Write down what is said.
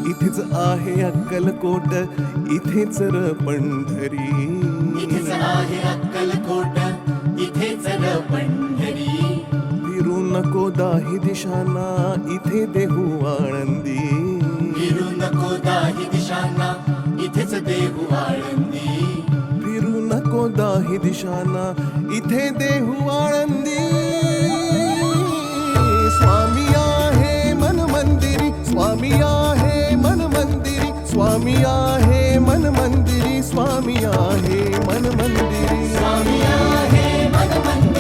इथेच आहे अक्कलकोट, इथेच र पंढरी. इथेच आहे अक्कलकोट, इथेच र पंढरी. फिरू नको दाही दिशांना, इथे देहू आळंदी. फिरू नको दाही दिशांना, इथेच देहू आळंदी. फिरू नको दाही दिशांना, इथे देहू आळंदी. स्वामी आहे मन मंदिरी, स्वामी आहे मन मंदिरी, स्वामी आहे मन मंदिरी, स्वामी आहे मन मंदिरी. स्वामी आहे मन मंदिरी.